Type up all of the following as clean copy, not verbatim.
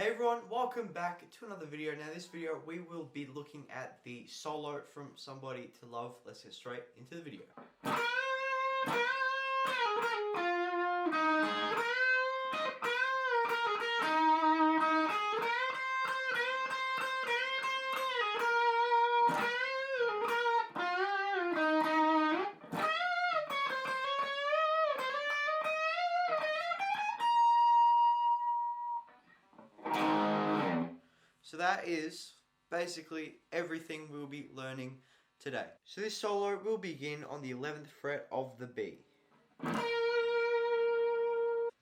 Hey everyone, welcome back to another video. Now this video we will be looking at the solo from Somebody to Love. Let's get straight into the video. So that is basically everything we'll be learning today. So this solo will begin on the 11th fret of the B.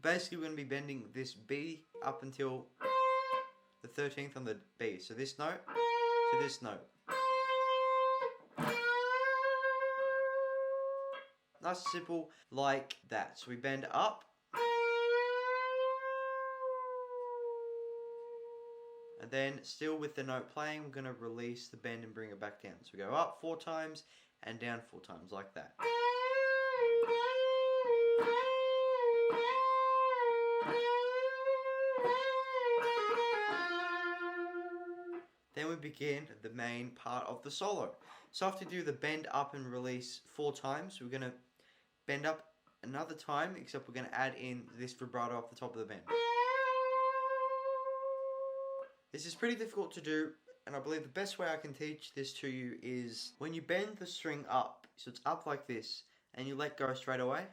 Basically we're going to be bending this B up until the 13th on the B. So this note to this note. Nice and simple like that. So we bend up. And then, still with the note playing, we're going to release the bend and bring it back down. So we go up 4 times and down 4 times, like that. Then we begin the main part of the solo. So after you do the bend up and release 4 times, we're going to bend up another time, except we're going to add in this vibrato off the top of the bend. This is pretty difficult to do, and I believe the best way I can teach this to you is when you bend the string up, so it's up like this, and you let go straight away,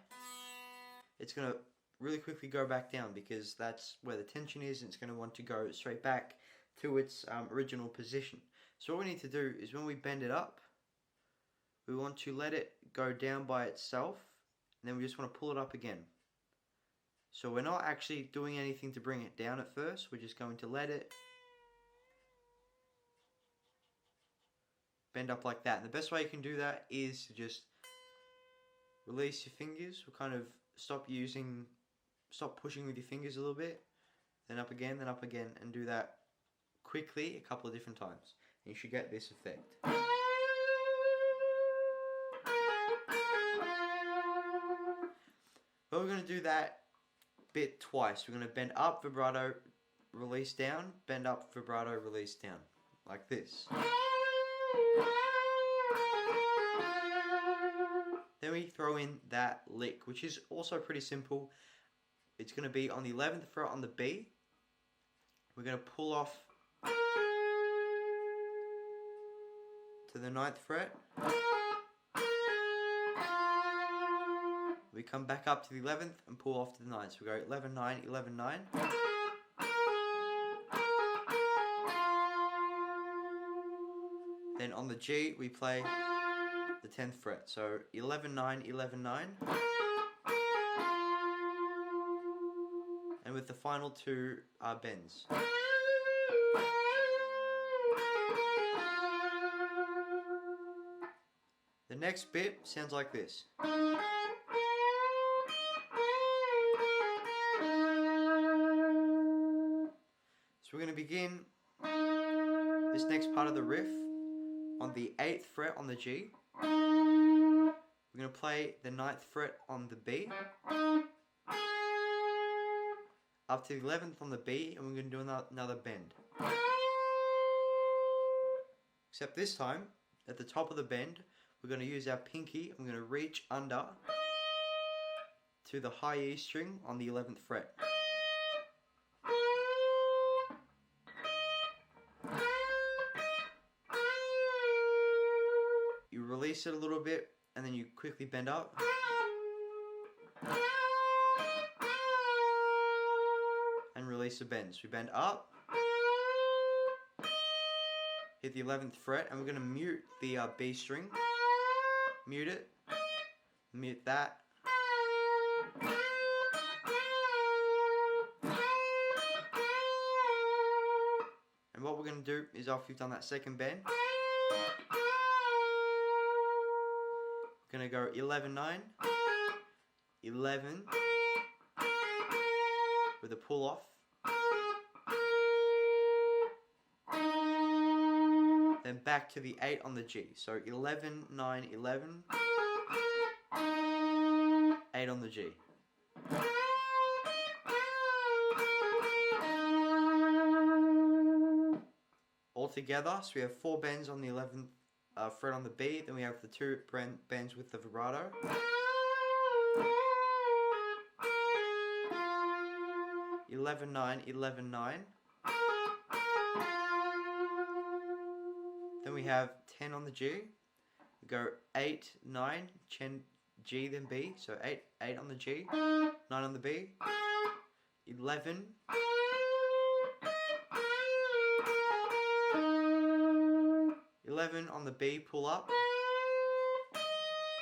it's going to really quickly go back down because that's where the tension is, and it's going to want to go straight back to its original position. So what we need to do is when we bend it up, we want to let it go down by itself, and then we just want to pull it up again. So we're not actually doing anything to bring it down at first, we're just going to let it bend up like that. And the best way you can do that is to just release your fingers. We'll kind of stop pushing with your fingers a little bit, then up again, and do that quickly a couple of different times. And you should get this effect. But we're going to do that bit twice. We're going to bend up, vibrato, release down, bend up, vibrato, release down, like this. Then we throw in that lick, which is also pretty simple. It's going to be on the 11th fret on the B. We're going to pull off to the 9th fret. We come back up to the 11th and pull off to the 9th. So we go 11, 9, 11, 9. Then on the G, we play the 10th fret. So 11, 9, 11, 9. And with the final 2 bends. The next bit sounds like this. So we're going to begin this next part of the riff on the 8th fret on the G. We're going to play the 9th fret on the B, up to the 11th on the B, and we're going to do another bend. Except this time, at the top of the bend, we're going to use our pinky, and we're going to reach under to the high E string on the 11th fret. You release it a little bit, and then you quickly bend up. And release the bend. So we bend up, hit the 11th fret, and we're going to mute the B string. Mute it, mute that. And what we're going to do is after you've done that second bend, we're going to go 11, 9, 11, with a pull off. Then back to the 8 on the G. So 11, 9, 11, 8 on the G. all together. So we have 4 bends on the 11th fret on the B, then we have the 2 bends with the vibrato. Eleven, 9, 11, 9. Then we have 10 on the G. We go 8, 9, 10, G, then B. So 8, 8 on the G, 9 on the B, 11, 11 on the B, pull up,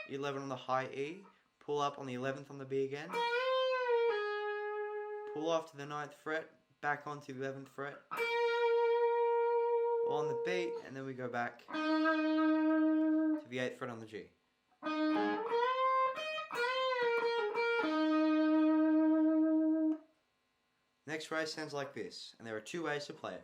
11 on the high E, pull up on the 11th on the B again, pull off to the 9th fret, back onto the 11th fret, on the B, and then we go back to the 8th fret on the G. Next phrase sounds like this, and there are 2 ways to play it.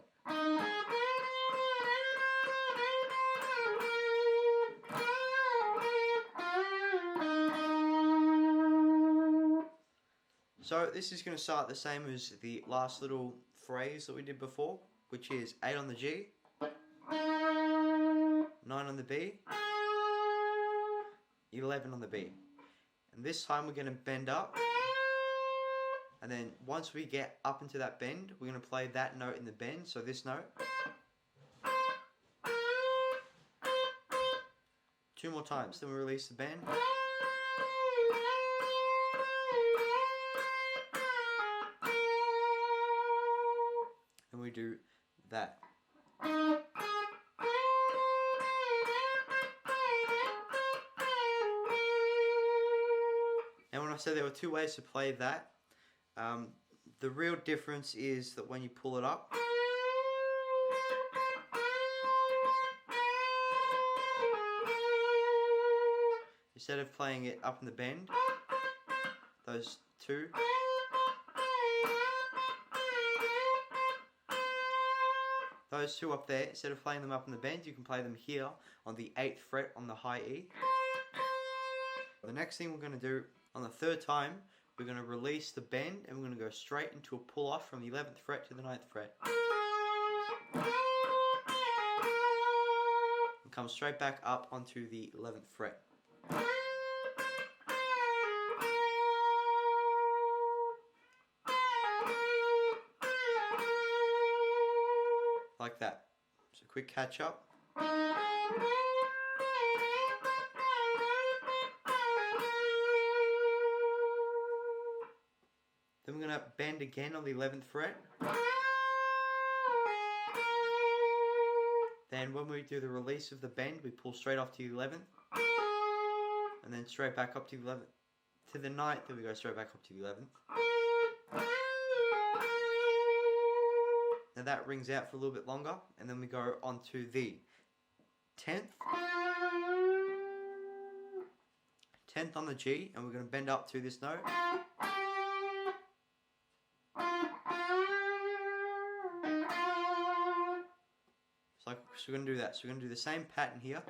So this is going to start the same as the last little phrase that we did before, which is 8 on the G, 9 on the B, 11 on the B. And this time we're going to bend up, and then once we get up into that bend, we're going to play that note in the bend, so this note. 2 more times, then we release the bend. And we do that. Now when I said there were 2 ways to play that, the real difference is that when you pull it up, instead of playing it up in the bend, those 2, those 2 up there, instead of playing them up in the bend, you can play them here on the 8th fret on the high E. The next thing we're going to do on the 3rd time, we're going to release the bend and we're going to go straight into a pull off from the 11th fret to the 9th fret. And come straight back up onto the 11th fret. Like that. So quick catch up. Then we're going to bend again on the 11th fret. Then when we do the release of the bend, we pull straight off to the 11th. And then straight back up to the 11th. To the 9th, then we go straight back up to the 11th. Now that rings out for a little bit longer. And then we go on to the 10th. 10th on the G. And we're going to bend up to this note. So we're going to do that. So we're going to do the same pattern here.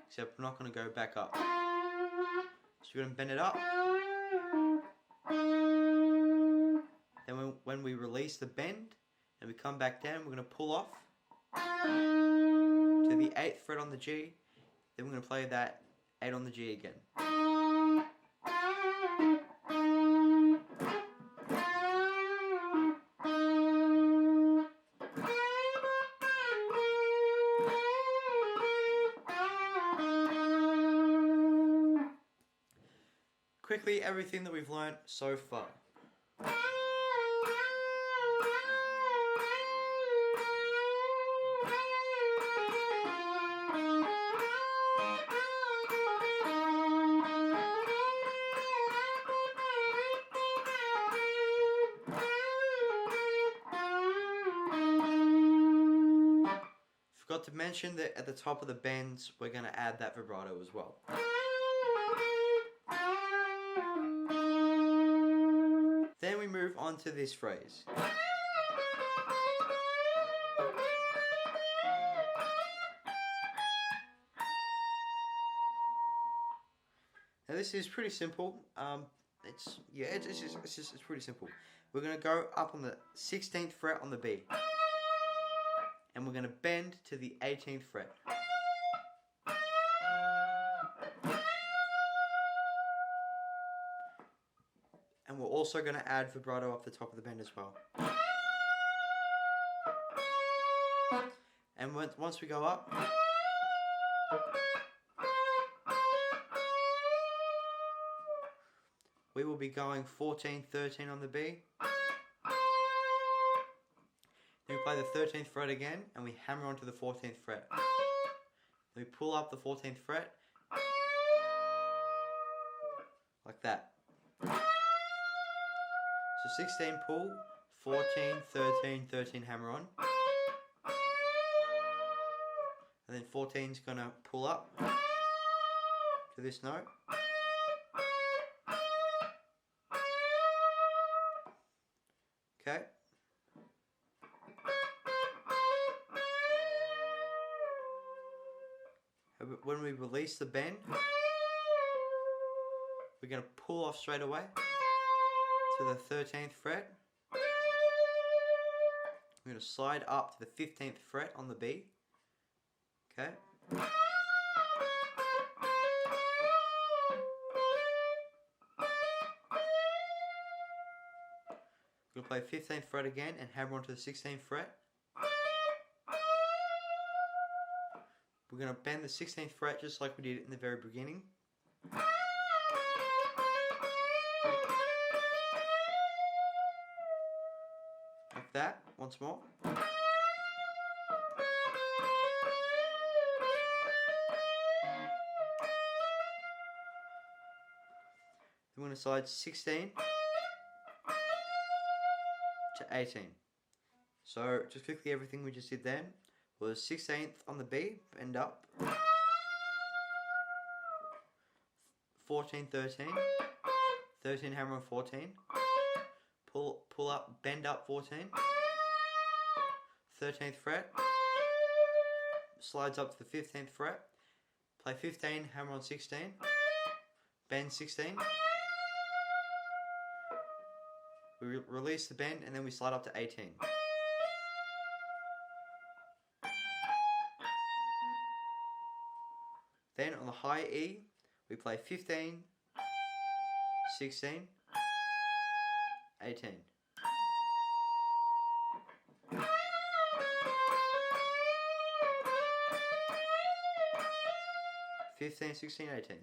Except we're not going to go back up. So we're going to bend it up. Then when we release the bend and we come back down, we're going to pull off to the 8th fret on the G. Then we're going to play that 8 on the G again. Quickly, everything that we've learnt so far. Forgot to mention that at the top of the bends, we're going to add that vibrato as well. Then we move on to this phrase. Now this is pretty simple. It's pretty simple. We're gonna go up on the 16th fret on the B, and we're gonna bend to the 18th fret. And we're also going to add vibrato up the top of the bend as well. And once we go up, we will be going 14, 13 on the B. Then we play the 13th fret again, and we hammer onto the 14th fret. Then we pull up the 14th fret, like that. So 16 pull, 14, 13, 13 hammer on. And then 14's gonna pull up to this note. Okay. When we release the bend, we're gonna pull off straight away to the 13th fret. I'm going to slide up to the 15th fret on the B. Okay. We're going to play 15th fret again and hammer onto the 16th fret. We're going to bend the 16th fret just like we did in the very beginning. Like that, once more. Then we're going to slide 16 to 18. So just quickly, everything we just did then was 16th on the B, bend up, 14, 13, 13 hammer on 14, pull up, bend up 14, 13th fret, slides up to the 15th fret, play 15, hammer on 16, bend 16, we release the bend and then we slide up to 18. Then on the high E, we play 15, 16, 18. Fifteen, 16, 18.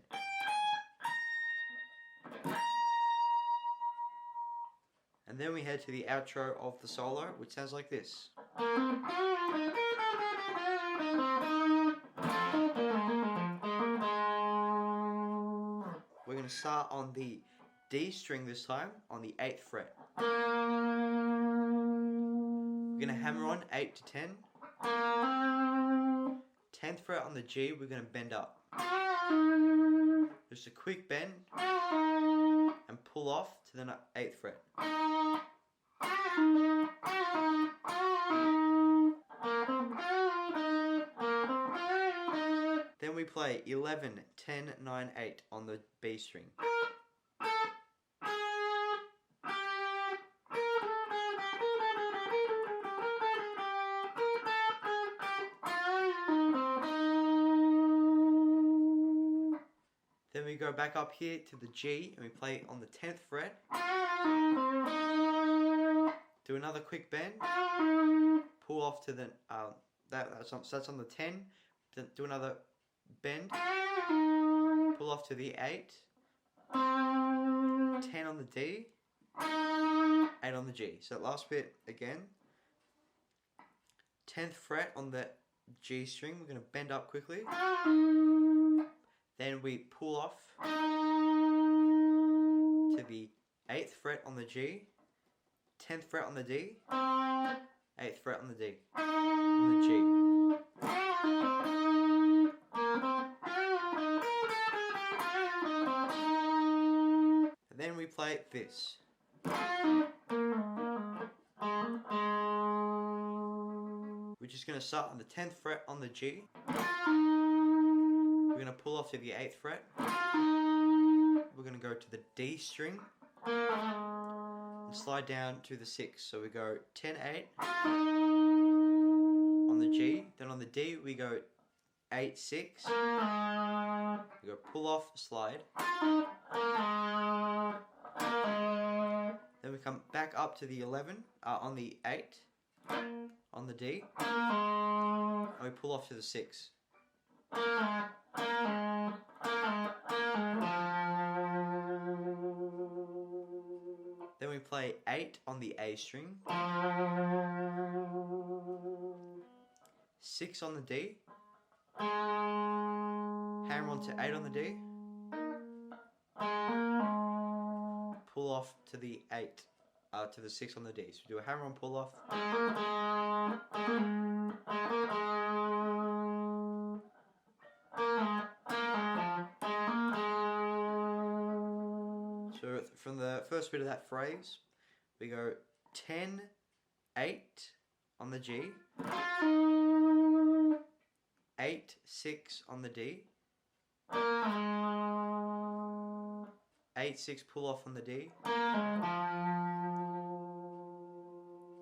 And then we head to the outro of the solo, which sounds like this. We're going to start on the D string this time, on the 8th fret. We're going to hammer on 8 to 10. 10th fret on the G, we're going to bend up. Just a quick bend and pull off to the 8th fret. Then we play 11, 10, 9, 8 on the B string. Then we go back up here to the G and we play on the 10th fret. Do another quick bend. Pull off to the that's on the 10. Then do another bend. Pull off to the 8. 10 on the D. 8 on the G. So that last bit again. 10th fret on the G string. We're going to bend up quickly. Then we pull off to the 8th fret on the G, 10th fret on the D, 8th fret on the D, on the G. And then we play this. We're just going to start on the 10th fret on the G. We're going to pull off to the 8th fret. we're going to go to the D string and slide down to the 6. So we go 10, 8 on the G. Then on the D we go 8, 6. We go pull off, slide. Then we come back up to the 11 on the 8 on the D. And we pull off to the 6. Then we play 8 on the A string, 6 on the D, hammer on to 8 on the D, pull off to the 8, to the 6 on the D. So we do a hammer on pull off. So from the first bit of that phrase, we go 10, 8 on the G, 8, 6 on the D, 8, 6 pull off on the D,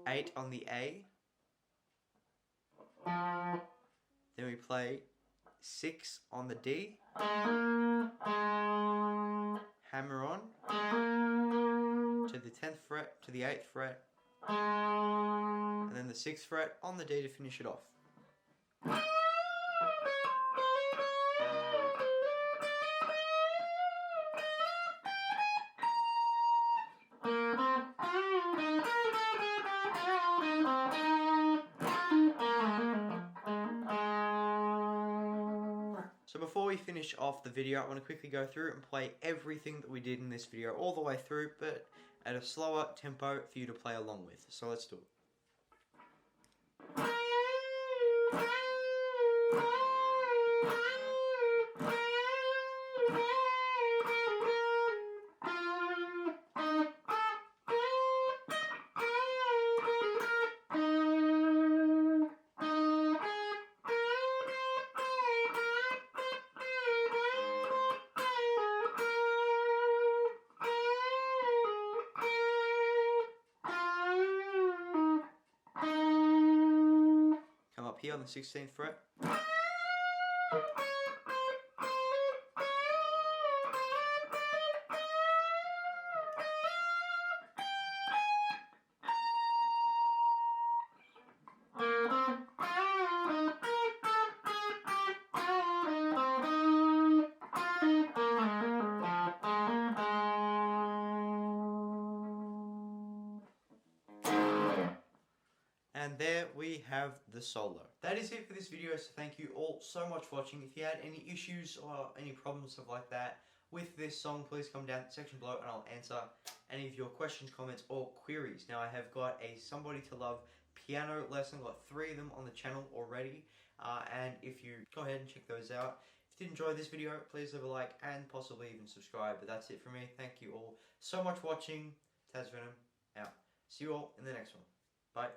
8 on the A, then we play 6 on the D, hammer on to the 10th fret, to the 8th fret, and then the 6th fret on the D to finish it off. So before we finish off the video, I want to quickly go through and play everything that we did in this video all the way through, but at a slower tempo for you to play along with. So let's do it. Up here on the 16th fret. And there we have the solo. That is it for this video, so thank you all so much for watching. If you had any issues or any problems, stuff like that, with this song, please come down to the section below and I'll answer any of your questions, comments, or queries. Now, I have got a Somebody to Love piano lesson, got 3 of them on the channel already, and if you go ahead and check those out. If you did enjoy this video, please leave a like and possibly even subscribe. But that's it for me. Thank you all so much for watching. Taz Venom out. See you all in the next one. Bye.